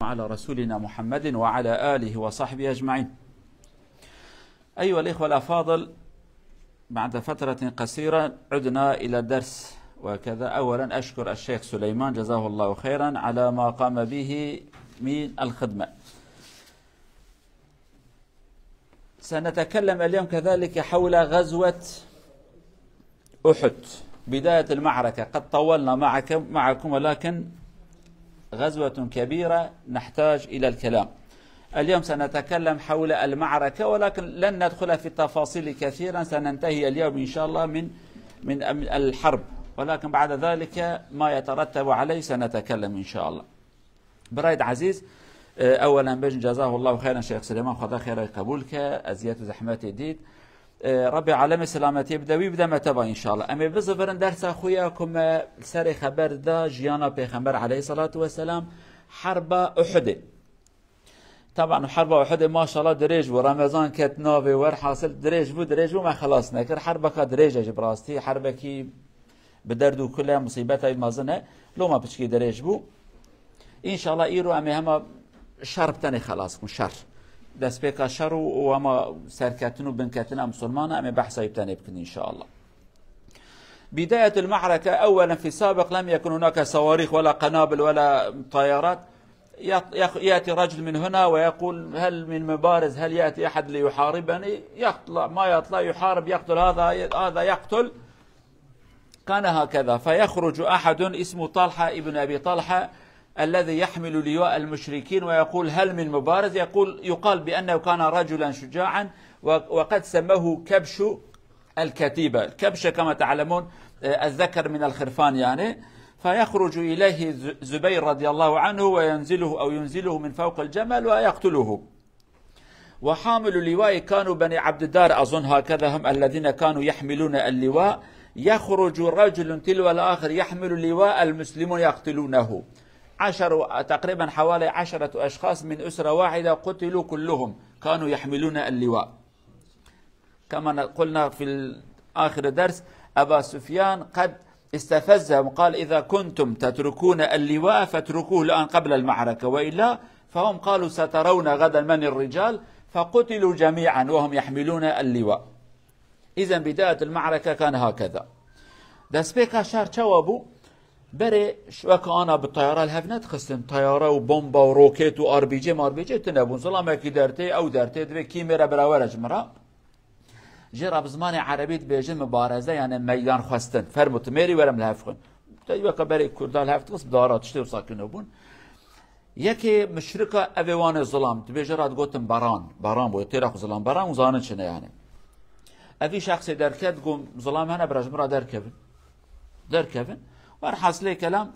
على رسولنا محمد وعلى آله وصحبه أجمعين. أيها الإخوة الأفاضل، بعد فترة قصيرة عدنا إلى الدرس وكذا. أولا أشكر الشيخ سليمان جزاه الله خيرا على ما قام به من الخدمة. سنتكلم اليوم كذلك حول غزوة أحد، بداية المعركة. قد طولنا معكم ولكن غزوة كبيرة نحتاج إلى الكلام. اليوم سنتكلم حول المعركة ولكن لن ندخل في التفاصيل كثيرا، سننتهي اليوم إن شاء الله من الحرب، ولكن بعد ذلك ما يترتب عليه سنتكلم إن شاء الله. برايد عزيز، أولا بجن جزاه الله خيرا شيخ سليمان، خدا خير قبولك أزيات زحمات ديد ربي عالم سلامتي يبدأ ما تبا إن شاء الله. أما بزفرن درس أخوياكم سر خبر دا جيانا بيغمبر عليه الصلاة والسلام حرب أحد. طبعا حرب أحد ما شاء الله دريج ورمضان كانت نوفي ور حاصل دريج بو ما خلاص نكر حربك دريجة جبراستي حربكي بدردو كلها مصيبتها مازنة لو ما بتشكي دريج بو إن شاء الله إيرو أمي هما شرب تاني خلاص كن شر دست بيكا شر وما سركتن وبنكتن مسلمان أمي بحثا يبتاني بكن إن شاء الله. بداية المعركة أولا في السابق لم يكن هناك صواريخ ولا قنابل ولا طيارات. يأتي رجل من هنا ويقول هل من مبارز، هل يأتي أحد ليحاربني؟ يطلع ما يطلع يحارب يقتل، هذا يقتل. كان هكذا. فيخرج أحد اسمه طلحة ابن أبي طلحة الذي يحمل لواء المشركين ويقول هل من مبارز؟ يقال بأنه كان رجلا شجاعا وقد سموه كبش الكتيبة. الكبش كما تعلمون الذكر من الخرفان يعني. فيخرج إليه زبير رضي الله عنه وينزله من فوق الجمل ويقتله. وحامل اللواء كانوا بني عبد الدار أظن، هكذا هم الذين كانوا يحملون اللواء. يخرج رجل تلو الآخر يحمل اللواء، المسلمون يقتلونه. تقريبا حوالي 10 أشخاص من أسرة واحدة قتلوا كلهم، كانوا يحملون اللواء. كما قلنا في آخر الدرس أبا سفيان قد استفزهم وقال إذا كنتم تتركون اللواء فاتركوه الآن قبل المعركة، وإلا فهم قالوا سترون غدا من الرجال، فقتلوا جميعا وهم يحملون اللواء. إذا بداية المعركة كان هكذا. دسبيكا شار شوابو بري وكأنا بالطيارة الهفنات خصم طيارة وبومبا وروكيت وار بي جي تنبون ظلامة كي دارتي أو دارتي دبي كيميرا براورج مرا جرا بزمان عربي بيجن مبارزة يعني ميدان خواستن فرمت ميري ورم الهفخن تيوك بري كردال هفت قص دارات تشتي وساكنه بون يكي مشركة أبيوان الظلام تبي جرات قوتن باران بو يطيرخ ظلام باران وزانن شنو يعني. أفي شخص دركت قوم ظلام هنا برج مرا دركفن ورحاصله كلام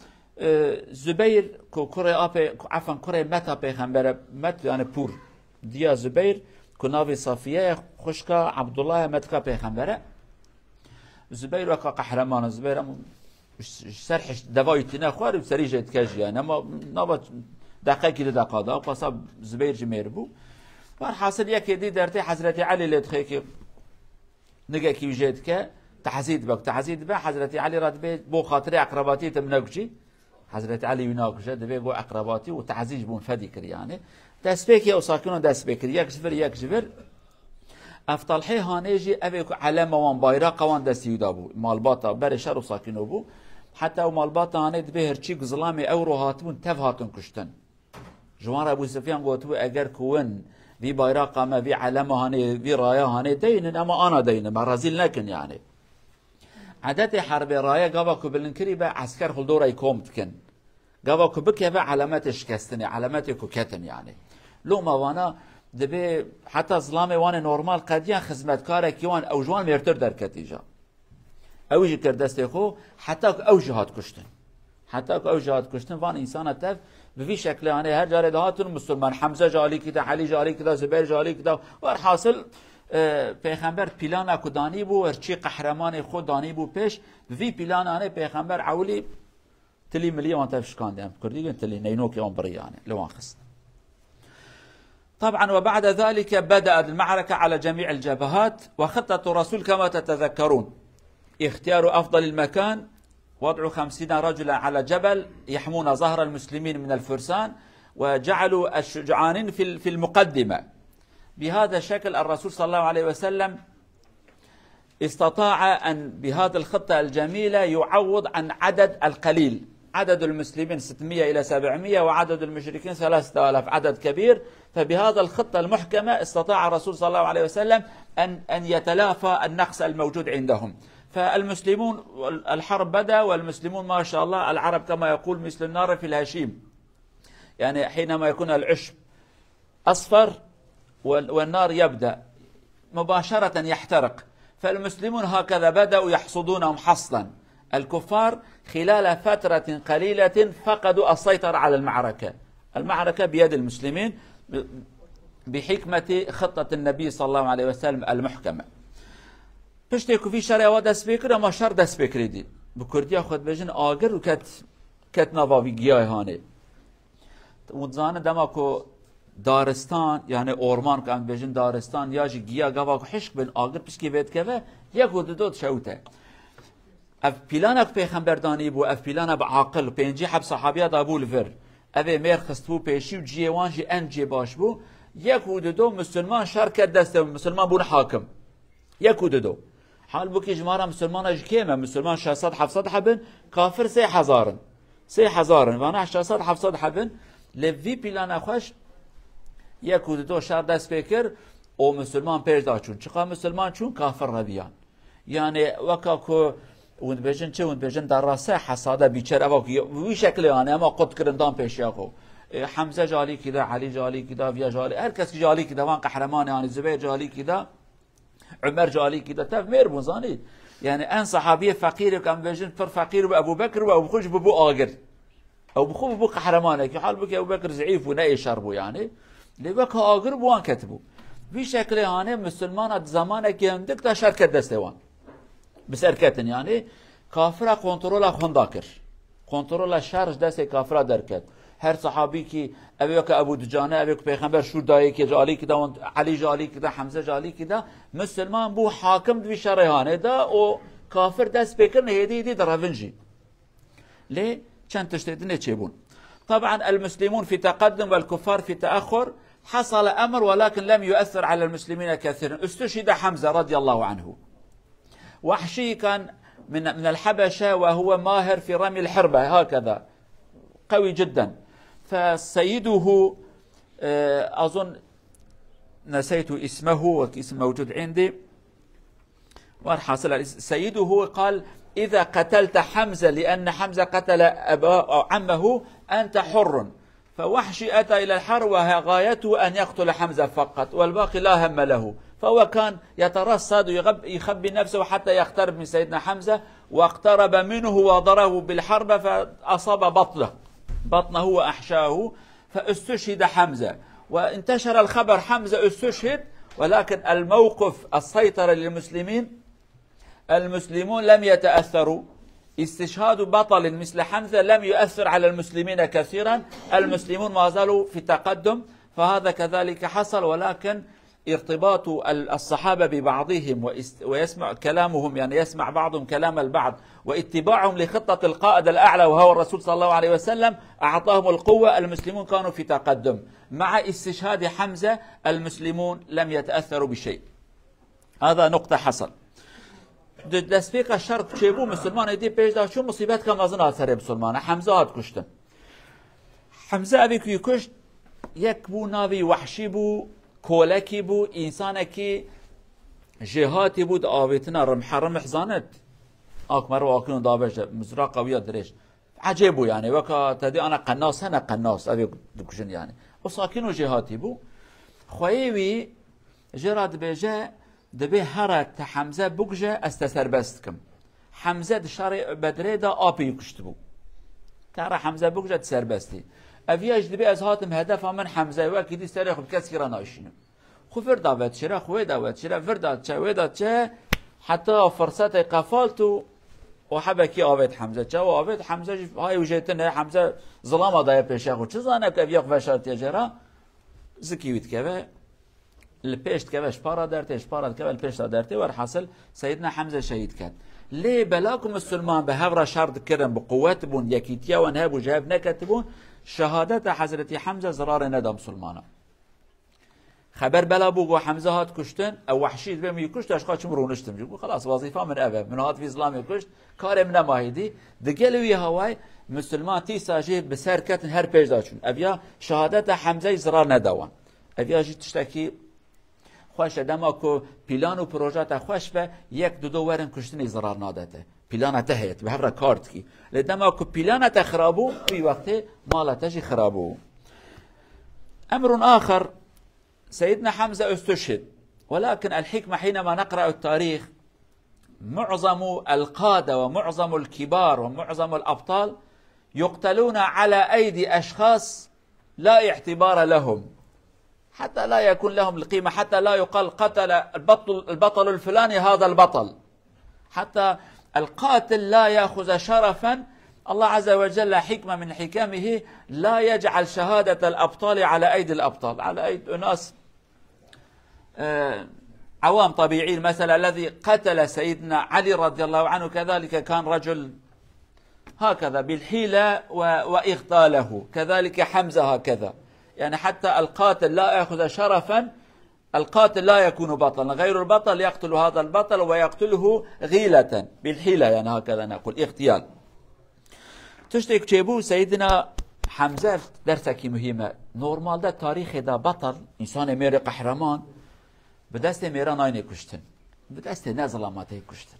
زبير كوري أبي عفوا كوري متى بيخمبر مت يعني بور ديا زبير كنافي صافية خشكا عبد الله متكا بيخمبره. زبير وكا قحرمان زبير سرحش دوايتنا خوارب سريجة كاجي يعني ما نبات دقيقة دقيقة قصاب زبير جمير بو. ورحاصل يكي دي درتي حضرتي علي اللي تخيكي نجا كي جيتك تحزيد بك حضرتي علي راد بي بو خاطري اقرباتي تمناقشي حضرتي علي يناقش دبي بو اقرباتي وتعزيج بون فديكر يعني دسبيك يا ساكنون دسبيك يك جفر افطلحي هانيجي ابي علامه وان بايراق وان دسيودا بو مالباطا برشر وساكنو بو حتى مالباطا هاني دبي هرچي ظلامي اورو هاتون تف هاتون كشتن جوان ابو سفيان قوتو اگر كون في بايراق ما في علامه هاني في رايه هاني دين اما انا دين ما رازيل لكن يعني عادت حرب رايه قابكو بالنكري بقى عسكر خلدورا يكوم تكن قابكو بكي بقى علامات شكستني علامات كوكتن يعني لو ما وانا دبي حتى ظلامي وانا نورمال قديان خدمتكار كيوان او جوان ميرتر در كتيجا اوجي كردستي خو حتى او جهاد كشتن وان انسان تف بفي شكل يعني هر جاري دهاتون مسلمان حمزه جالي كده علي جالي كده زبير جالي كده والحاصل پیغمبر پیلان اکو دانی بو ارچی قهرمان خود دانی بو پیش وی پیلان آنه پیغمبر عولی تلی مليون تفشكان دام كرديين تلی نينوك يوم بريانه لو انخص. طبعا وبعد ذلك بدأت المعركة على جميع الجبهات. وخطة الرسول كما تتذكرون اختيار أفضل المكان، وضع 50 رجلا على جبل يحمون ظهر المسلمين من الفرسان، وجعلوا الشجعانين في المقدمة. بهذا الشكل الرسول صلى الله عليه وسلم استطاع أن بهذه الخطة الجميلة يعوض عن عدد القليل. عدد المسلمين 600 إلى 700 وعدد المشركين 3000، عدد كبير. فبهذا الخطة المحكمة استطاع الرسول صلى الله عليه وسلم أن يتلافى النقص الموجود عندهم. فالمسلمون الحرب بدأ، والمسلمون ما شاء الله العرب كما يقول مثل النار في الهشيم، يعني حينما يكون العشب أصفر والنار يبدأ مباشرة يحترق. فالمسلمون هكذا بدأوا يحصدونهم حصدا. الكفار خلال فترة قليلة فقدوا السيطرة على المعركة. المعركة بيد المسلمين بحكمة خطة النبي صلى الله عليه وسلم المحكمة. پشتێک في شەڕێ وا دەست پێ کرد، ئەمە شەڕ دەست پێ کردی بە کوردیا خۆت بێژن ئاگر و کەت ناڤاوی گیای هانێ وتزانە دەما کۆ دارستان يعني ئۆرمان کە ئەم بێژن دارستان یاژی گیا گاوا حشک بن ئاگر پشکی بێت کەوە یەک و دۆ شەوتە ئەف پیلانێک پێغەمبەردانی بوو، ئەف پیلانە بە عاقل پێنجی حەب سەحابیا دابوو لڤر ئەvê mêr xist bû pêşî û ciyêwan jî en cê baş bû. Yek û dido Müslüman şer ket destê Müslüman bûne hakim. Yek û dido. Halbuki ji mara Müslümana ji kêm e Müslüman 600-700 hebin, kafir 3000 in. 3000 in. Vana 600-700 hebin. Lê vî plana xweş yek û dido şer dest pê kir û Müslüman pêş da çûn. Çiqa Müslüman çûn kafir reviyan. Yani weka ku û dibêjin çi û dibêjin derrase hesada bîçer eva wî şeklê yani ema qut kirin dan pêşiya xwe. Hemze jalîkî da, Elî jalîkî da, viya jalî her kes jalîkî da van qehreman yani Zübeyr jalîkî da, Ömer jalîkî da tev mêr bûn zanî. Yani en sahabiye fakîrek em bêjin pir fakîr bû Ebu Bekir û Ebu Xwe jî bû agir. Ebu Xwe bû qehremanekî halbuki Ebu Bekir zîf bû ne êşar bû yani. Lê weka agir bû wan ketibû. Vî şeklê hani Müslümana di zamanekî hindik da şer ket destê wan. Bi serketin yani kafira kontrola xwenda kir. Kontrola şer ji destê kafira derket. Her sahabî ki ev weke Ebu Ducane ev weke pêxember şûr dayekî jalîkî da Elî jalîkî da Hemze jalîkî da Müslüman bû hakim di vî şerê hanê da o kafir dest pê kirin hêdî hêdî derevin jî. Lê çend tiştê din ê çêbûn. طبعا المسلمون في تقدم والكفار في تأخر. حصل أمر ولكن لم يؤثر على المسلمين كثيرا. استشهد حمزة رضي الله عنه. وحشي كان من الحبشة وهو ماهر في رمي الحربة هكذا قوي جدا. فسيده أظن نسيت اسمه واسم موجود عندي والحاصل سيده قال إذا قتلت حمزة لأن حمزة قتل عمه أنت حر. فوحشي أتى إلى الحرب وغايته أن يقتل حمزة فقط والباقي لا هم له. فهو كان يترصد ويخبي نفسه حتى يقترب من سيدنا حمزة واقترب منه وضربه بالحرب فأصاب بطنه وأحشاه فاستشهد حمزة. وانتشر الخبر حمزة استشهد ولكن الموقف السيطرة للمسلمين المسلمون لم يتأثروا. استشهاد بطل مثل حمزة لم يؤثر على المسلمين كثيرا. المسلمون ما زالوا في تقدم. فهذا كذلك حصل ولكن ارتباط الصحابة ببعضهم ويسمع كلامهم يعني يسمع بعضهم كلام البعض واتباعهم لخطة القائد الأعلى وهو الرسول صلى الله عليه وسلم أعطاهم القوة. المسلمون كانوا في تقدم. مع استشهاد حمزة المسلمون لم يتأثروا بشيء. هذا نقطة حصل. دەستپێکە شەڕ کچێ بوو مسلمان ئەدی پێشدا چوو مصیبەت کە مەزن هاتسەرێ مسلمانە حەمزە هات کوشتن. حەمزە ئەوێکی کوشت یەک بوو ناوی وەحشی بوو کۆلەکی بوو ئینسانێکی ژێهاتی بوو ئاوێتنە ڕمح زانت ئاکمەرە ئاکن دابێژە مزرا قەویە درێژ عەجێب بوو یانێ وەکە تەدی ئەنە قەناس هەنە قەناس ئەوێ دکوژن یانێ و ساکین و ژێهاتی بوو خوێوی ژێرا دبێژە دبێ هەرە تە حەمزە بکوژە ئەستە سەربەست بکەم. حەمزە شەڕێ بەدرێدا ئاپی کوشت بوو کارە حەمزە بکوژە سەربەستی ئەڤیەش دبێ ئەز هاتم هەدەفا من حەمزە وەکی دی سەرێ خۆ کەسکی ڕە ناشینم خۆ فردا وەتشرە خوێدا وەتشرە فردا چە وێدا چە حتا فرسەتێ قەفالت و وحبەکی ئاوێت حەمزە چە و ئاوێت حەمزەش های وژێتنە حەمزە زڵاما دایە پێشە خۆ چ زانە کە ئەڤیە خوێشە تێژێرا زکی ویتکەوە البيشت كواش بارا درتش بارا كوا البيشت درتي والحاصل سيدنا حمزة شهيد كان. ليه بلاكم السلمان بهفرة شرط كرم بقوات بون يكيتيا ونهابو جهاب نكتبون شهادت حضرت حمزه ضرار ندا مسلمانا خبر بلا بوغو حمزه هات كشتن او وحشيت بهم يكشت اشخاص مرونشتم جو خلاص وظيفه من ابا من هات في اسلام يكشت كار من ماهيدي دقلوي هواي مسلمان تي ساجي بسر كتن هر پیش داشون ابیا شهادت حمزه ضرار نداوان ابیا جی تشتکی خوش دما کو پلان و پروژه خوش به یک دو ورن کشتن ضرار نادته پلان ته هيت به هر کارت کی لدما کو پلان ته خرابو في وقت مالته خرابو امر اخر سيدنا حمزه استشهد ولكن الحكمه حينما نقرا التاريخ معظم القاده ومعظم الكبار ومعظم الابطال يقتلون على ايدي اشخاص لا اعتبار لهم حتى لا يكون لهم القيمه حتى لا يقال قتل البطل الفلاني هذا البطل حتى القاتل لا يأخذ شرفا الله عز وجل حكمة من حكمه لا يجعل شهادة الأبطال على أيدي الأبطال على أيدي أناس عوام طبيعيين مثلا الذي قتل سيدنا علي رضي الله عنه كذلك كان رجل هكذا بالحيلة وإغتاله كذلك حمزة هكذا يعني حتى القاتل لا يأخذ شرفا القاتل لا يكون بطلا غير البطل يقتل هذا البطل ويقتله غيلة بالحيلة يعني هكذا نقول اغتيال تشتك تشيبو سيدنا حمزة درسك مهمة نورمال ده تاريخ ده بطل إنسان مير قهرمان بدست ميران آينه كشتن بدست نظلاماته كشتن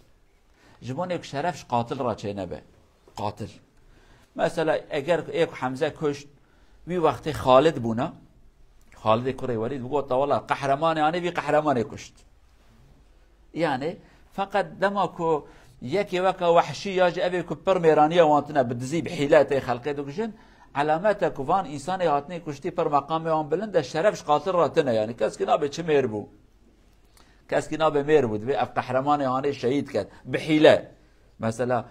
جبانك شرفش قاتل را چه نبه قاتل مثلا اگر ایک حمزه کشت وی وقت خالد بونا خالد كري وليد بقول والله قهرمان يعني بي قهرمان كشت يعني فقط دماكو يكي وكا وحشي ياجي ابي كبر ميرانيه وانتنا بدزي بحيلات خلقي دوكشن علامات كوفان انسان هاتني كشتي پر مقام وان بلند الشرفش قاتل راتنا يعني كاس كنا به چمير بو كاس كنا به مير بود اف قهرمان يعني شهيد كد بحيله مثلا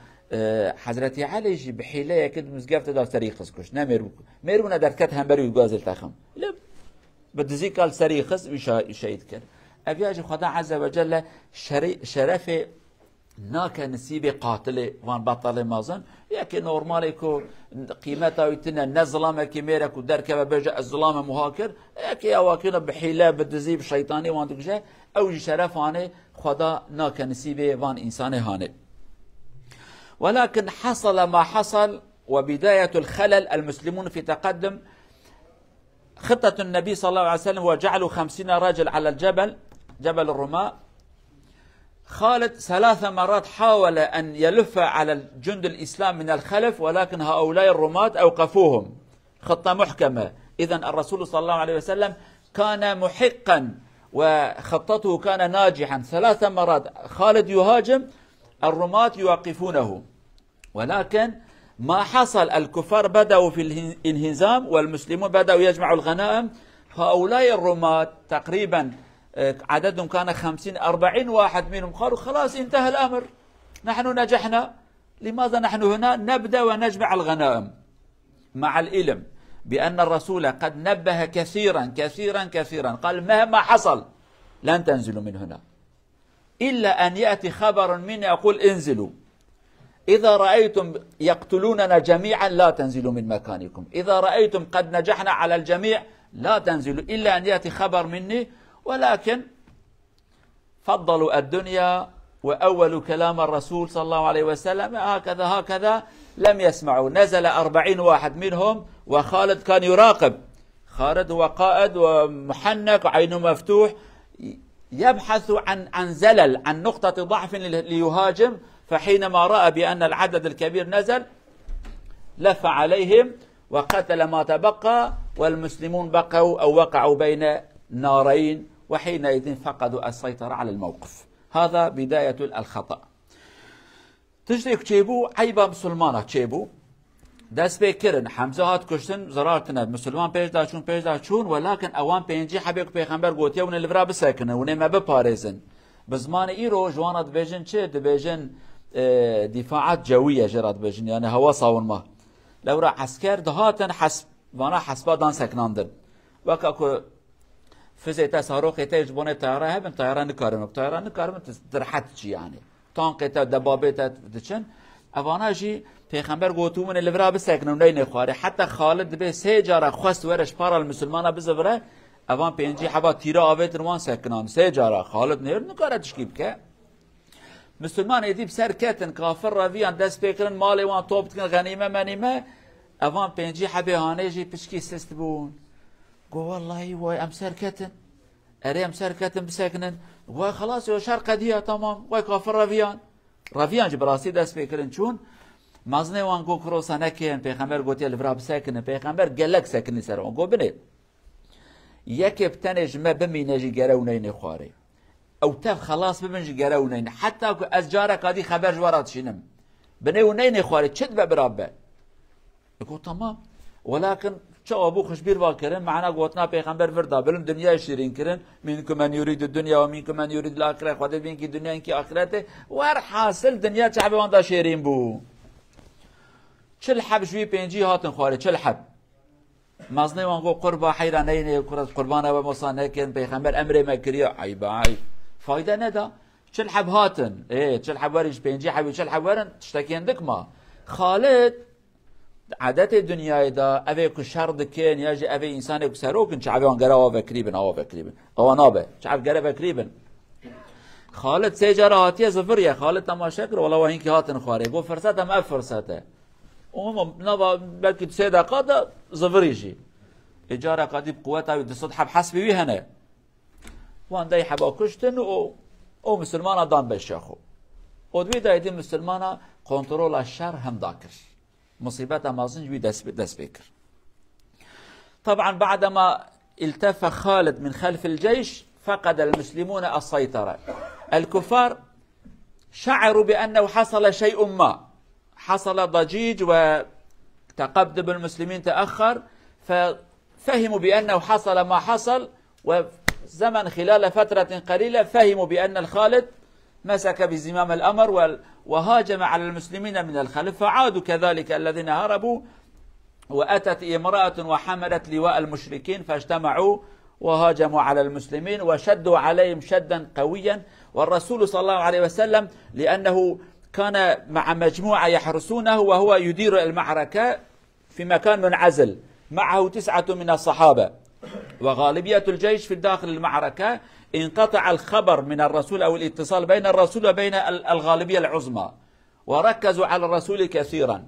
حضرت علي جي بحيله يكد مزقفت دار تاريخ كش نمير بو مير بو ندركت همبري غازل تخم بدزي قال سريخس شهيد كد ابياج خدا عز وجل شرف ناك نسيب قاتل وان بطل مازن يكي نورمالي كو قيمتها يتنا نظلمه كميرك ودركه بجا الظلام مهاكر يكي اواكنا بحيله بدزي بشيطاني وان دكجه او شرفانه خدا ناك نسيب وان انسان هانه ولكن حصل ما حصل وبدايه الخلل المسلمون في تقدم خطة النبي صلى الله عليه وسلم وجعلوا 50 رجل على الجبل جبل الرماة خالد 3 مرات حاول أن يلف على الجند الإسلام من الخلف ولكن هؤلاء الرماة أوقفوهم خطة محكمة إذن الرسول صلى الله عليه وسلم كان محقا وخطته كان ناجحا 3 مرات خالد يهاجم الرماة يوقفونه ولكن ما حصل الكفار بدأوا في الانهزام والمسلمون بدأوا يجمعوا الغنائم هؤلاء الرماة تقريبا عددهم كان 40 واحد منهم قالوا خلاص انتهى الأمر نحن نجحنا لماذا نحن هنا نبدأ ونجمع الغنائم مع العلم بأن الرسول قد نبه كثيرا قال مهما حصل لن تنزلوا من هنا إلا أن يأتي خبر مني يقول انزلوا إذا رأيتم يقتلوننا جميعا لا تنزلوا من مكانكم إذا رأيتم قد نجحنا على الجميع لا تنزلوا إلا أن يأتي خبر مني ولكن فضلوا الدنيا وأول كلام الرسول صلى الله عليه وسلم هكذا لم يسمعوا نزل 40 واحد منهم وخالد كان يراقب خالد هو قائد ومحنك وعينه مفتوح يبحث عن زلل عن نقطة ضعف ليهاجم فحينما رأى بأن العدد الكبير نزل لف عليهم وقتل ما تبقى والمسلمون بقوا أو وقعوا بين نارين وحينئذ فقدوا السيطرة على الموقف هذا بداية الخطأ تشتيك تشيبو عيبا مسلمانة تشيبو دست بكرن حمزه هات كشتن زرارتنا مسلمان پیش داشون ولكن اوان پینجی حبیب پیغمبر گوتیه ون لورا بسکنه ون ما بپاريزن بزمان ایرو جوانات بيجن چه دبيجن دفاعات جويه جرات بيجن يعني هوا صاون ما لورا عسكر دهاتن حسب وانا حسبا دان سكناندن وكاكو فزيتا صاروخ يتجبون طياره هبن طيران نكارم ترحتش يعني طانقه دبابه تشن اوانا جی پیغمبر گوتو من لورا بسکنن و نین خواره حتی خالد به سه جاره خواست ورش پارا المسلمان بزوره اوان پنجی حبا تیرا آوید روان سکنان سه جاره خالد نیر نکاره تشکیب که مسلمان ایدیب سر کتن کافر رویان دست بکرن مال وان توبت کن غنیمه منیمه اوان پنجی حبه هانه جی پشکی سست بون گو والله وای ام سر کتن اره ام سر کتن بسکنن وای خلاص یو شر قدیه تمام وای کافر رویان جی براسی دست بکرن چون مازنه وان گو کروسا نکن پیغمبر گوتی لورا بسکنن پیغمبر گلک سکنی سر وان گو بنه یک بتنج ما بمینه جی گره و نین خواره او تف خلاص ببنج گره و نین حتی از جاره قادی خبر جوارات شینم بنه و نین خواره چد ببرابه يقول تمام ولكن شو ابو خشبير واكرن معنا قوتنا پیغمبر فردا بلن دنيا شيرين كرن منكم من يريد الدنيا ومنكم من يريد الاخره خد بين کی دنیا کی اخرته ور حاصل دنیا شعب واندا شيرين بو چل حب شوي پنجي هاتن خواره چل حب مازنه وانگو قربا حيرانين قربانه و مصانه كن پیغمبر امر مكريه عيباي فايده ندا چل حب هاتن ايه چل حب ورش پنجي حب چل حب ورن تشتكيندك ما خالد عادت دنیای دا اوه که شرد کن یا جه اوه انسان که سروکن چه اوه انگره آوه کریبن آوه نابه چه اوه گره بکریبن خالد سه جاره هاتیه زفریه خالد تماشا کر والا وحین که هاتن خواره گو فرصت هم اف فرصته اما نابا بلکه سه دقیقه دا زفریشی اجاره قدیب قوت اوی دستد حب حسبی وی هنه وان دای حبا کشتن او مسلمان دان بشاخو او دوی دایدی مسلمان کنترول الشر هم داکر مصيبات مازن جوي دس بكر طبعا بعدما التف خالد من خلف الجيش فقد المسلمون السيطرة الكفار شعروا بأنه حصل شيء ما حصل ضجيج وتقدم المسلمين تأخر ففهموا بأنه حصل ما حصل وزمن خلال فترة قليلة فهموا بأن الخالد مسك بزمام الأمر وهاجم على المسلمين من الخلف فعادوا كذلك الذين هربوا وأتت امرأة وحملت لواء المشركين فاجتمعوا وهاجموا على المسلمين وشدوا عليهم شدا قويا والرسول صلى الله عليه وسلم لأنه كان مع مجموعة يحرسونه وهو يدير المعركة في مكان منعزل معه 9 من الصحابة وغالبية الجيش في داخل المعركة انقطع الخبر من الرسول أو الاتصال بين الرسول وبين الغالبية العظمى وركزوا على الرسول كثيرا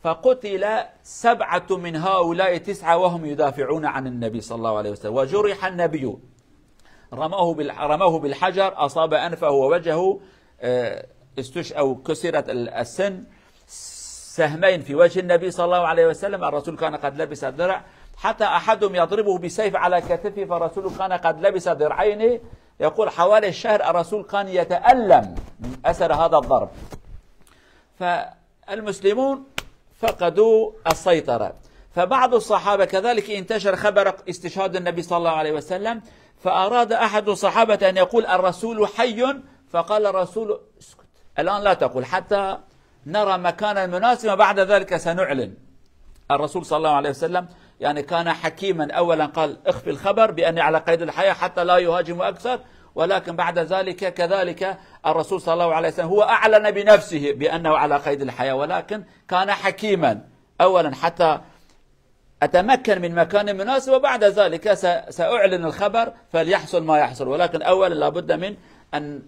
فقتل 7 من هؤلاء 9 وهم يدافعون عن النبي صلى الله عليه وسلم وجرح النبي رموه بالحجر أصاب أنفه ووجهه أو كسرت السن سهمين في وجه النبي صلى الله عليه وسلم الرسول كان قد لبس الدرع حتى أحدهم يضربه بسيف على كتفه فالرسول كان قد لبس درعين يقول حوالي الشهر الرسول كان يتألم من أثر هذا الضرب فالمسلمون فقدوا السيطرة فبعض الصحابة كذلك انتشر خبر استشهاد النبي صلى الله عليه وسلم فأراد أحد الصحابة أن يقول الرسول حي فقال الرسول اسكت الآن لا تقول حتى نرى مكانا مناسبا بعد ذلك سنعلن الرسول صلى الله عليه وسلم يعني كان حكيما أولا قال اخفي الخبر بأني على قيد الحياة حتى لا يهاجم أكثر ولكن بعد ذلك كذلك الرسول صلى الله عليه وسلم هو أعلن بنفسه بأنه على قيد الحياة ولكن كان حكيما أولا حتى أتمكن من مكان مناسب وبعد ذلك سأعلن الخبر فليحصل ما يحصل ولكن أولا لابد من أن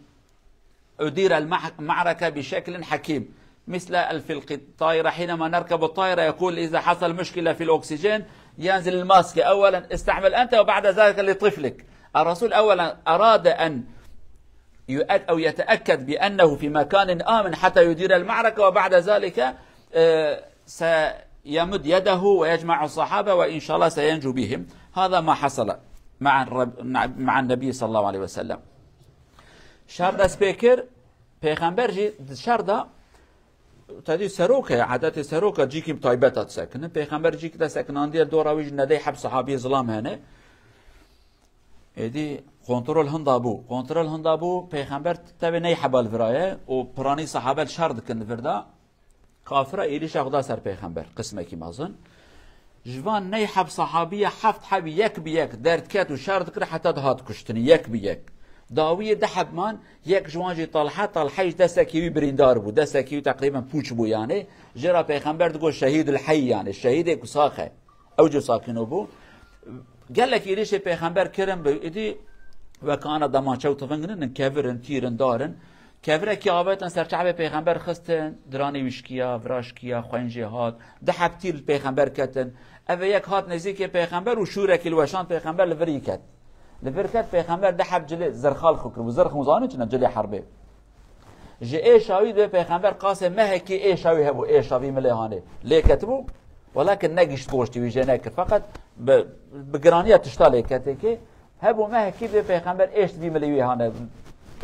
أدير المعركة بشكل حكيم مثل في الطائرة حينما نركب الطائرة يقول إذا حصل مشكلة في الأكسجين ينزل الماسك أولا استعمل أنت وبعد ذلك لطفلك الرسول أولا أراد أن يتأكد بأنه في مكان آمن حتى يدير المعركة وبعد ذلك سيمد يده ويجمع الصحابة وإن شاء الله سينجو بهم هذا ما حصل مع النبي صلى الله عليه وسلم شرد سبيكر پیغمبر جي شرده تدي سروكه عادات سروكه جيكيم طيبات ساكن پیغمبر جيك دا ساكنان دي دوراويج ندي حب صحابي ظلام هنا ادي كنترول هندابو پیغمبر تبي ني حبال فرايه و براني صحابه شرد كن فردا كافره ايلي شغدا سر پیغمبر قسمه كي مازن جوان ني حب صحابيه حفت حب يك بيك درد كات و شرد كره حتى هات كشتني يك بيك داوی دحب من یک جوانجی طلحه دستکی بریندار بود، دستکی تقریبا پوچ بود، یعنی جرا پیغمبر دگو شهید الحی، یعنی شهید کساخه او جو ساکنو بود. قال لك ليش پیغمبر کرم بيدي وكان دماچو تفنگن كفرن تيرن دارن كفره كي آواتن سرچعب پیغمبر خستن دراني وشكيا فراشكيا خوينجهات دحب تير پیغمبر كتن او يك هات نزيك پیغمبر وشورك الوشان پیغمبر لفريكت لفركت پیغمبر دحب جلي زرخال خكر وزرخ مزانه چنا جلي حربه جي اي شاوي ده پیغمبر قاسم مهكي اي شاوي هبو اي شاوي مليهانه ليه كتبو ولكن نجش بوشتي ويجي ناكر فقط بقرانية تشتالي كتكي هبو ما هكي بيغمبر ايش تبي مليوي هانا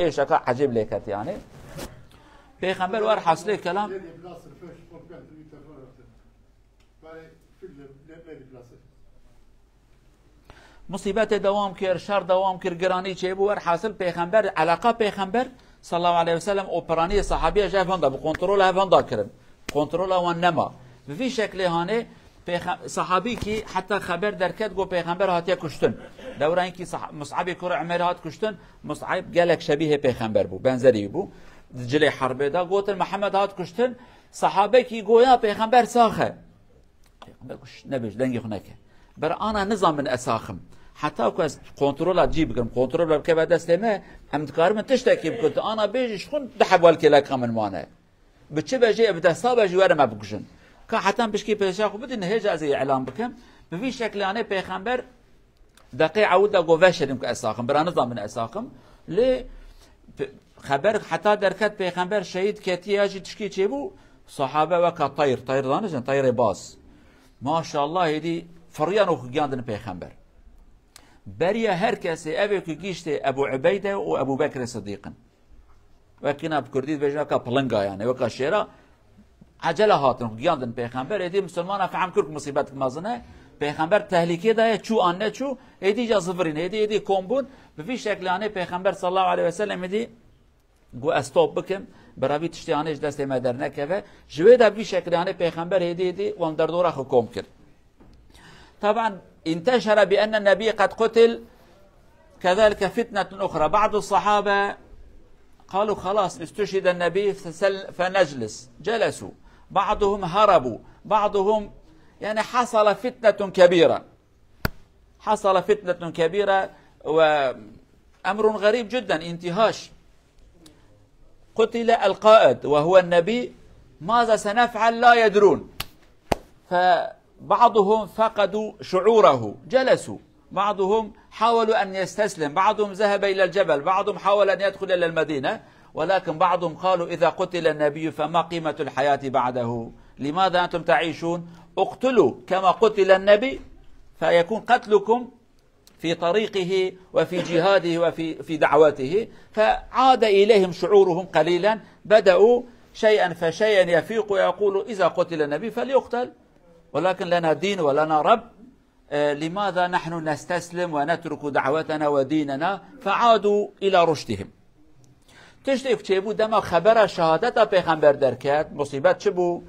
ايش اكا عجيب ليكت يعني بيغمبر وار حاصل كلام مصيبات دوام كير شر دوام كير قراني شيبو وار حاصل بيغمبر علاقة بيغمبر صلى الله عليه وسلم اوبرانية صحابية جاي فندا بكنترولها فندا كرن كنترولها وانما بفي شكل هانه صحابي كي حتى خبر دركت جو پیغمبر هاتیا کشتن دوران کی مصعب کر عمر هات کشتن مصعب قالك شبيه پیغمبر بو بنزري بو جلي حرب دا قوت محمد هات کشتن صحابه كي گویا پیغمبر ساخه پیغمبر کش نبيش دنگي خنك بر انا نظام من اساخم حتى كوز كنترول تجيب كم كنترول بكبه دستمه هم كارم تشتكي كنت انا بيجي شكون دحب والكلاك من مانه بتشي بجي ابدا صابه جوار ما بكجن که حتى بشكي بيشاخو بدي نهجا زي اعلام بكم بفي شكل يعني پیغمبر دقيق عوده قواشدم كاساقم برا نظام من اساقم لي خبر حتى دركت پیغمبر شهيد كتياجي تشكي تشيبو صحابه وكا طير دانجن طير باص ما شاء الله هدي فريانو خياندن پیغمبر بريا هر كسي ابي كيشتي ابو عبيده وابو بكر الصديق وكنا بكرديد بيجاكا بلنغا يعني وكا شيرا عجله هاتن گیاندن پیغمبر ادی مسلمان فهم کرد مصیبت مازنه پیغمبر تهلیکی ده چو آنه چو ادی جازفرین ادی کومبون به شکلانه پیغمبر صلی الله علیه و سلم ادی گو استوب بکم براوی تشتیانش دست مدر نکوه جوه ده به شکلانه پیغمبر ادی وان در دوره حکم کرد. طبعا انتشر بان النبي قد قتل كذلك فتنه اخرى بعض الصحابه قالوا خلاص استشهد النبي فنجلس جلسوا بعضهم هربوا بعضهم يعني حصل فتنة كبيرة حصل فتنة كبيرة وأمر غريب جدا انتهاش قتل القائد وهو النبي ماذا سنفعل لا يدرون فبعضهم فقدوا شعوره جلسوا بعضهم حاولوا أن يستسلم بعضهم ذهب إلى الجبل بعضهم حاول أن يدخل إلى المدينة ولكن بعضهم قالوا إذا قتل النبي فما قيمة الحياة بعده لماذا أنتم تعيشون اقتلوا كما قتل النبي فيكون قتلكم في طريقه وفي جهاده وفي دعوته فعاد إليهم شعورهم قليلا بدأوا شيئا فشيئا يفيق ويقولوا إذا قتل النبي فليقتل ولكن لنا دين ولنا رب لماذا نحن نستسلم ونترك دعوتنا وديننا فعادوا إلى رشدهم تشتيك تشيبو دما خبر شهادة پیغمبر دركات مصيبت چبو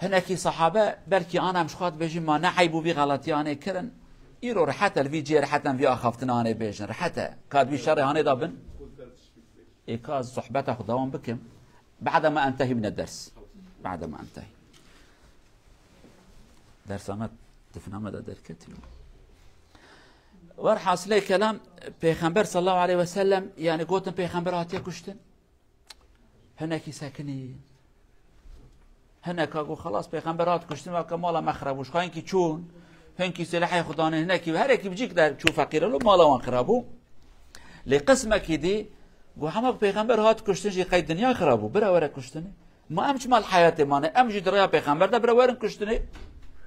هناكي صحابة بلكي أنا مش خاط بيجي ما نعيبو بي غلطياني كرن إيرو رحتا الفيجي رحتا في أخفتناني بيجن رحتا كاد بي شري هاني دابن إيكاز صحبته خدوان بكم بعدما أنتهي من الدرس بعدما أنتهي درس أنا تفنام دا دركت ورحاصل كلام پیغمبر صلى الله عليه وسلم يعني قوتن پیغمبر هاتيا كشتن هناكي ساكنين هناك اقول خلاص پیغمبر هات كشتن وكا مالا مخربوش خاينكي چون هنكي سلاحي خدانه هناكي هركي بجيك در چو فقير له مالا وانخربو لقسمك دي قو همه پیغمبر هات كشتن جي قيد دنيا خربو برا ورا كشتن ما امش مال حياتي مانه امجي دريا پیغمبر ده برا ورن كشتن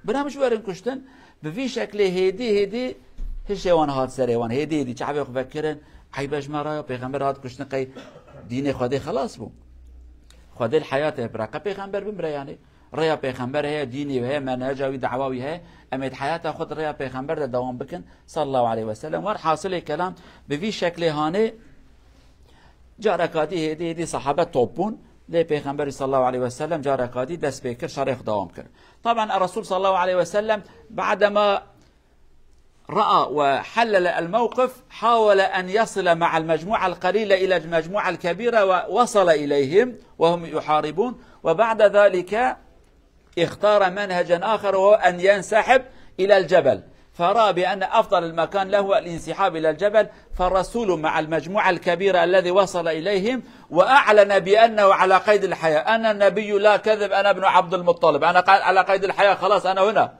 برا مش ورن كشتن بفي شكل هدي هیچ وان هات سری وان هدی چه عبی فکرن عیبش مرا پیغمبر هات کشتن قی دین خدا خلاص بو خدا الحیات برکه پیغمبر بمره یعنی ریا پیغمبر هي دینی و هي منهج و دعواوی هي امید حیات خود ریا پیغمبر ده دوام بکن صلی الله علیه و سلم ور حاصل کلام به وی شکل هانه جارکاتی هدی صحابه توبون لی پیغمبر صلی الله علیه و سلم جارکاتی دست بکر شرح دوام کرد طبعا الرسول صلی الله علیه و سلم بعدما رأى وحلل الموقف حاول أن يصل مع المجموعة القليلة إلى المجموعة الكبيرة ووصل إليهم وهم يحاربون، وبعد ذلك اختار منهجا آخر وهو أن ينسحب إلى الجبل، فرأى بأن أفضل المكان له الانسحاب إلى الجبل، فالرسول مع المجموعة الكبيرة الذي وصل إليهم وأعلن بأنه على قيد الحياة، أنا النبي لا كذب، أنا ابن عبد المطلب، أنا على قيد الحياة، خلاص أنا هنا.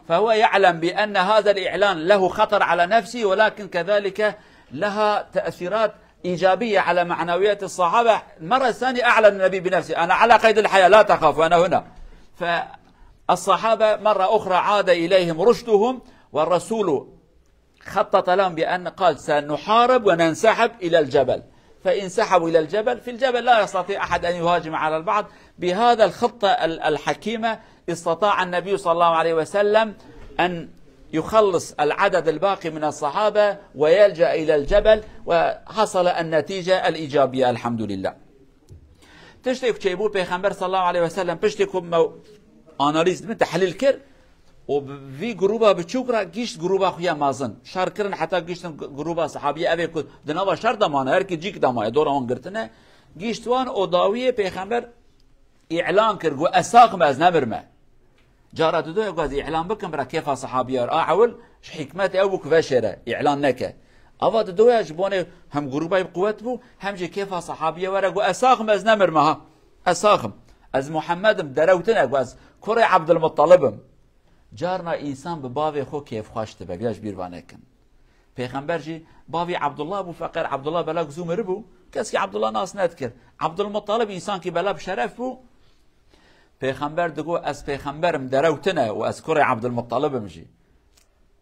فهو يعلم بأن هذا الإعلان له خطر على نفسه، ولكن كذلك لها تأثيرات إيجابية على معنويات الصحابة. مرة ثانية أعلن النبي بنفسه أنا على قيد الحياة لا تخافوا أنا هنا. فالصحابة مرة أخرى عاد إليهم رشدهم، والرسول خطط لهم بأن قال سنحارب وننسحب إلى الجبل، فانسحبوا إلى الجبل. في الجبل لا يستطيع أحد أن يهاجم على البعض. بهذا الخطة الحكيمة استطاع النبي صلى الله عليه وسلم أن يخلص العدد الباقي من الصحابة ويلجأ إلى الجبل، وحصل النتيجة الإيجابية الحمد لله. تشتك تشيبو بيغمبر صلى الله عليه وسلم بشتكم أناليز من تحليل كر وفي جروبا بتشوكرا جيش جروبا خويا مازن شار كرن حتى جيش جروبا صحابية أبي كود دنوا شر دمانه هر کی جيك دماه دور آن گرتنه جيش توان أداوية بيغمبر إعلان كر جو أساق ماز نمرمه جارات دو يقعد إعلان بكم برا كيف صحابيار أعول حكمت أو كفشرة إعلان نكه أفاد دو يجبونه هم جروبا بقوت بو هم جي كيف صحابية ورا جو أساق ماز نمرمها أساقم از محمد دروتنا جو از كرة عبد المطلب جارنا إنسان بباوی خو كيف خواشت بگلاش بیروانه کن. پیغمبر جی باوی عبدالله بو فقر عبدالله بلا زومر بو کسی عبدالله ناس ند کرد. عبدالمطلب انسان کی بلا بشرف بو. پیغمبر دگو از پیغمبرم دروتنه و از کره عبدالمطلبم جی.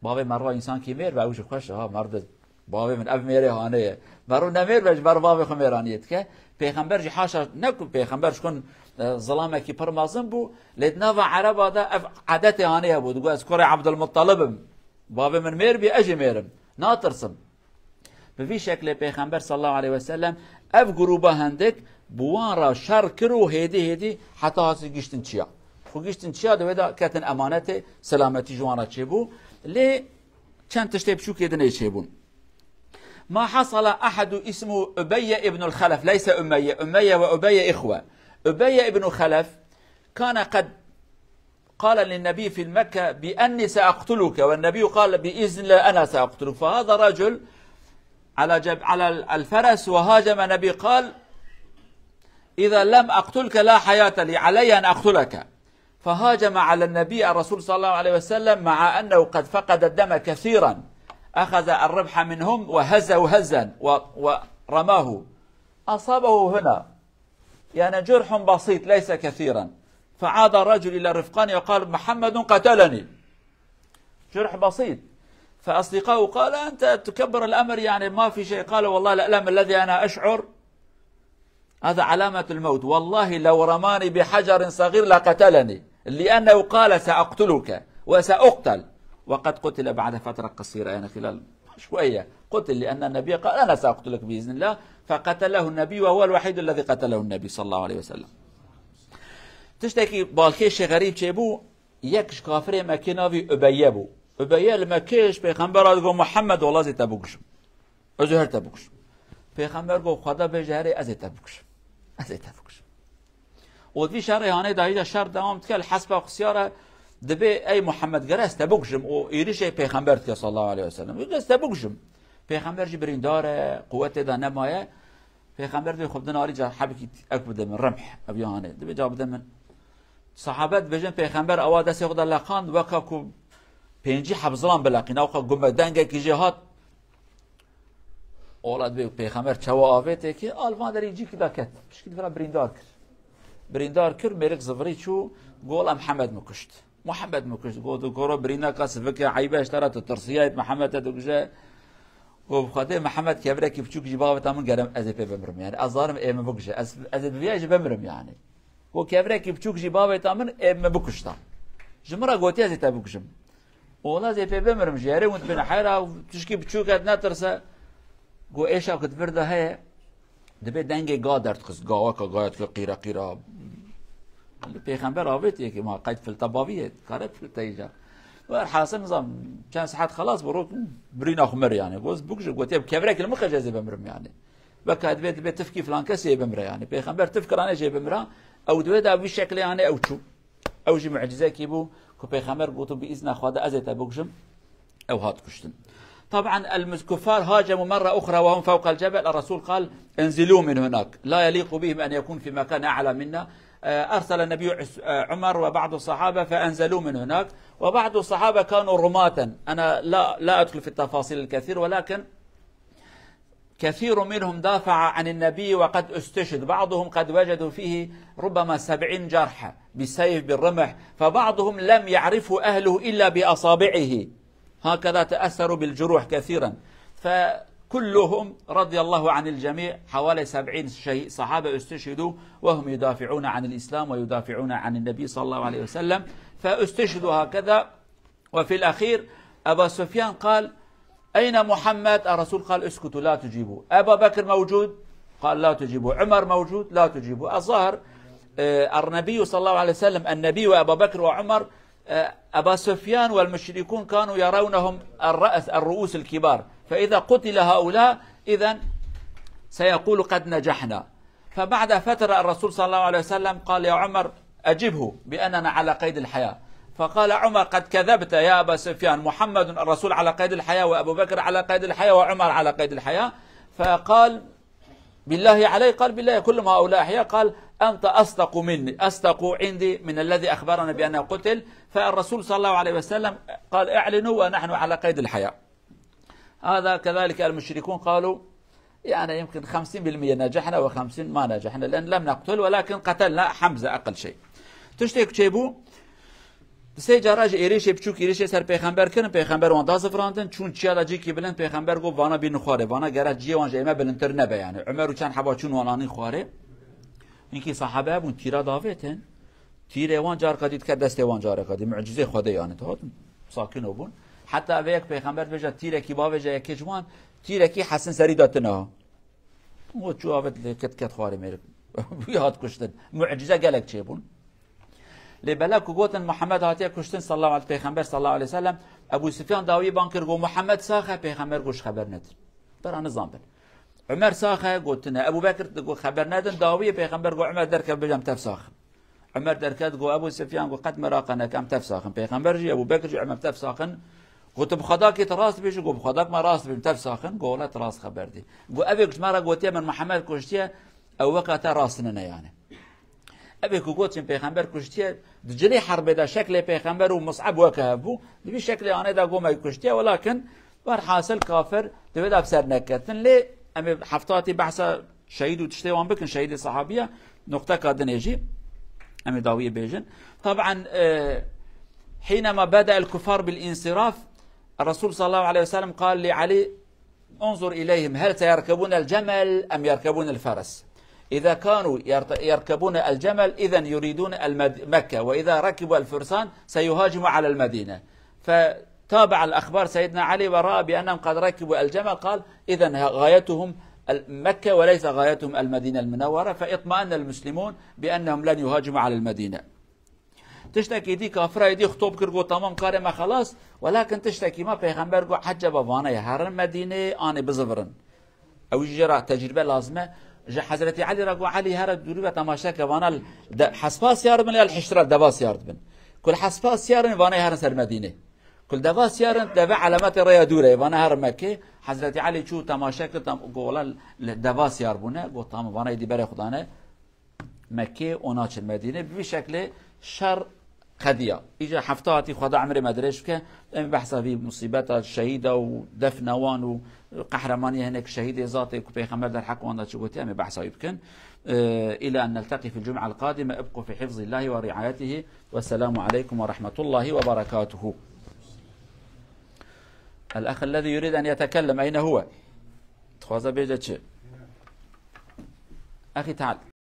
باوی مروا انسان کی میر و اوش خوش ها مرد باوی من اب میره هانه. مرو نمیر بج بر باوی خو میرانیت که پیغمبر جی حاشا نکو پیغمبر شکن ظلامه کی پرمازن بو لدنا و عربا دا عادت هانه بود دگو از کره عبدالمطلبم باوی من میر بی اجی میرم ناترسم. به شکل پیغمبر صلی الله علیه و سلم اف گروبا هندک بوان را شر کرو هدی حتی هاسی گشتن چیا خو گشتن چیا دویدا کتن امانت سلامتی جوانا چه بو لی چند تشتی بشو کدنه چه بون. ما حصل أحد اسمه أبي ابن الخلف ليس أمية وأبي إخوة. أبي ابن خلف كان قد قال للنبي في المكة بأني سأقتلك والنبي قال بإذن الله أنا سأقتلك. فهذا رجل على الفرس وهاجم النبي قال إذا لم أقتلك لا حياة لي علي أن أقتلك. فهاجم على النبي الرسول صلى الله عليه وسلم مع أنه قد فقد الدم كثيرا أخذ الربح منهم وهزه هزا ورماه أصابه هنا يعني جرح بسيط ليس كثيرا. فعاد الرجل إلى رفقانه وقال محمد قتلني جرح بسيط. فأصدقائه قال أنت تكبر الأمر يعني ما في شيء. قال والله الألم الذي أنا أشعر هذا علامة الموت والله لو رماني بحجر صغير لقتلني لأنه قال سأقتلك وسأقتل وقد قتل بعد فترة قصيرة يعني خلال شوية قتل لأن النبي قال أنا سأقتلك بإذن الله فقتله النبي وهو الوحيد الذي قتله النبي صلى الله عليه وسلم. تشتكي بالكيش غريب شيبو يكش كافر مكيناوي أبيه بو أبيه المكيش بيخنبر قال محمد والله زي تبوكش أزهر تبوكش بيخنبر قال خدا بجهري أزي تبوكش وفي شهر هاني دايجا شهر دوام تكال حسب قصيارة دبي أي محمد جرس تبوكشم ويريش أي بيخنبر صلى الله عليه وسلم يجلس تبوكشم بيخنبر جبرين دار قوته ده نماية بيخنبر ده خب دناري جا حبكي أكبر من رمح أبي هاني دبي جاب من صحابات بجن بيخنبر أواد سيقدر لقان وكاكو بينجي حبزلان بلاقين أو قم دنجة كجهات أولاد بيخنبر شوا آفته كي ألفان دري يجي كذا كت مش كده بريندار كر ميرك زفري شو قول محمد مكشت قول دكورة برينا قاس فكر عيبة اشترت الترسيات محمد تدوجه وبخاطر محمد كبره كيف تشوف جبابه تامن قرم أزبي بمرم يعني أظهرم إيه ما بكشه أزبي بيجي بمرم يعني هو كبره كيف تشوف جبابه تامن إيه ما بكشتا جمرة قوتي أزي تبكشم والله زي بمرم جاري وانت بين حيرة وتشكي بتشوف كده نترسه قو إيش أكتر فرده هي دبي دنگه قادر تخص قاوة كقايد قيرة پیغمبر آبیت که ما قید فلتباویه کارت فلتایجا و حاصل نظام كان ساعات خلاص بروك برينا خمر يعني قوز بوكش قوتي بكبرك المخ جازي بمرم يعني بكات بيت تفكي فلان كسي بمره يعني بيغمبر تفكر انا جاي بمره او دودا بشكل يعني او شو او جي معجزه كيبو كو بيغمبر قوتو باذن خدا ازت بوكشم او هات كشتن. طبعا الكفار هاجموا مرة أخرى وهم فوق الجبل، الرسول قال انزلوا من هناك، لا يليق بهم أن يكون في مكان أعلى منا. أرسل النبي عمر وبعض الصحابة فأنزلوا من هناك، وبعض الصحابة كانوا رماة. أنا لا أدخل في التفاصيل الكثير، ولكن كثير منهم دافع عن النبي وقد استشهد، بعضهم قد وجدوا فيه ربما 70 جرحى بالسيف بالرمح، فبعضهم لم يعرفوا أهله إلا بأصابعه، هكذا تأثروا بالجروح كثيرا. فكلهم رضي الله عن الجميع حوالي 70 صحابة استشهدوا وهم يدافعون عن الإسلام ويدافعون عن النبي صلى الله عليه وسلم، فاستشهدوا هكذا. وفي الأخير أبا سفيان قال أين محمد؟ الرسول قال اسكتوا لا تجيبوا. أبا بكر موجود؟ قال لا تجيبوا. عمر موجود؟ لا تجيبوا. الظاهر النبي صلى الله عليه وسلم، النبي وأبا بكر وعمر، أبا سفيان والمشركون كانوا يرونهم الرؤوس الكبار، فإذا قتل هؤلاء إذن سيقول قد نجحنا. فبعد فترة الرسول صلى الله عليه وسلم قال يا عمر أجبه بأننا على قيد الحياة، فقال عمر قد كذبت يا أبا سفيان، محمد الرسول على قيد الحياة وأبو بكر على قيد الحياة وعمر على قيد الحياة. فقال بالله علي، قال بالله كلهم هؤلاء أحياء، قال أنت أصدق مني، أصدق عندي من الذي أخبرنا بأنه قتل. فالرسول صلى الله عليه وسلم قال اعلنوا ونحن على قيد الحياة. هذا كذلك المشركون قالوا يعني يمكن 50% نجحنا و50 ما نجحنا، لأن لم نقتل ولكن قتلنا حمزة أقل شيء. تشتيك شيبو سه جراج ایریش بچوک ایریش سر پیغمبر کردن، پیغمبر وان داز فراندن چون چیالا جی کی بلند پیغمبر گفت وانا بین خواره، وانا گرا جی وان جیمه بلندتر نبه. يعني عمر و چند حبا چون وانانی خواره اینکی صحابه بون تیرا داوتن، تیر وان جار کدید که دست وان جار کدید معجزه خدا یعنی تو ساکن بون. حتی اوه یک پیغمبر بجا تیر کی با وجه یک جوان تیر کی حسن سری داتنه و چو اوت کت کت خواره میره بیاد کشتن معجزه گلک چه بون. لبلاك قوتن محمد هاتيه كشتن صلى الله عليه پیغمبر صلى الله عليه وسلم. ابو سفيان داوي بانكر قو محمد ساخه، پیغمبر قوش خبر ندن برا نظام بن. عمر ساخه قوتنا، ابو بكر قو خبر ندن داوي پیغمبر قو عمر دركب بجم تفساخ. عمر دركت قو ابو سفيان قو قد مراقنا كم تفساخن، پیغمبر جي ابو بكر جي عمر تفساخن. قلت بخداك تراس بيش قو بخداك ما راس بين تفساخن، قو لا تراس خبر دي قو ابيك مره قوتيه من محمد كشتيه او وقت راسنا يعني ابي كوكوتين پیغمبر كشتيه دجلي حرب دا شكل پیغمبر ومصعب وكهبو دبي شكل انا دا قوم كشتيه، ولكن بر حاصل كافر تبدا بسر نكتن لي ام حفتاتي بحث شهيد وتشتي وان بكن شهيد صحابيه نقطه كادن يجي ام داويه بيجن. طبعا حينما بدا الكفار بالانصراف الرسول صلى الله عليه وسلم قال لعلي انظر اليهم هل سيركبون الجمل ام يركبون الفرس؟ إذا كانوا يركبون الجمل إذن يريدون مكة، وإذا ركبوا الفرسان سيهاجموا على المدينة. فتابع الأخبار سيدنا علي ورأى بأنهم قد ركبوا الجمل، قال إذن غايتهم مكة وليس غايتهم المدينة المنورة، فاطمأن المسلمون بأنهم لن يهاجموا على المدينة. تشتكي دي كافرة دي خطوب كرقو تمام كارما خلاص، ولكن تشتكي ما پیغمبر قو حج بابانا يهرن مدينة آني بزفرن أو جرى تجربة لازمة. حضرت علي رضي علي هر دوری و تماشا که وانا حسباس یارد من الحشره دواس یارد من كل حسباس یارن وانا هر سر مدینه كل دواس یارن دوا علامات ریا دوره وانا هر مکه. حضرت علي چو تماشا که قولا دواس یاربونه گفت تمام وانا دی بر خدانه مکه اوناچ المدینه به شکل شر قضيه اجى حفتاتي خدا عمري ما ادريش که بحثا في مصيبات الشهيده ودفن وان وقهرمانيه هناك شهيد ذاتي بيغمبر در حق وانا شغوتي ام بحثا يمكن. الى ان نلتقي في الجمعه القادمه، ابقوا في حفظ الله ورعايته، والسلام عليكم ورحمه الله وبركاته. الاخ الذي يريد ان يتكلم اين هو؟ تخوذ بيجت اخي تعال.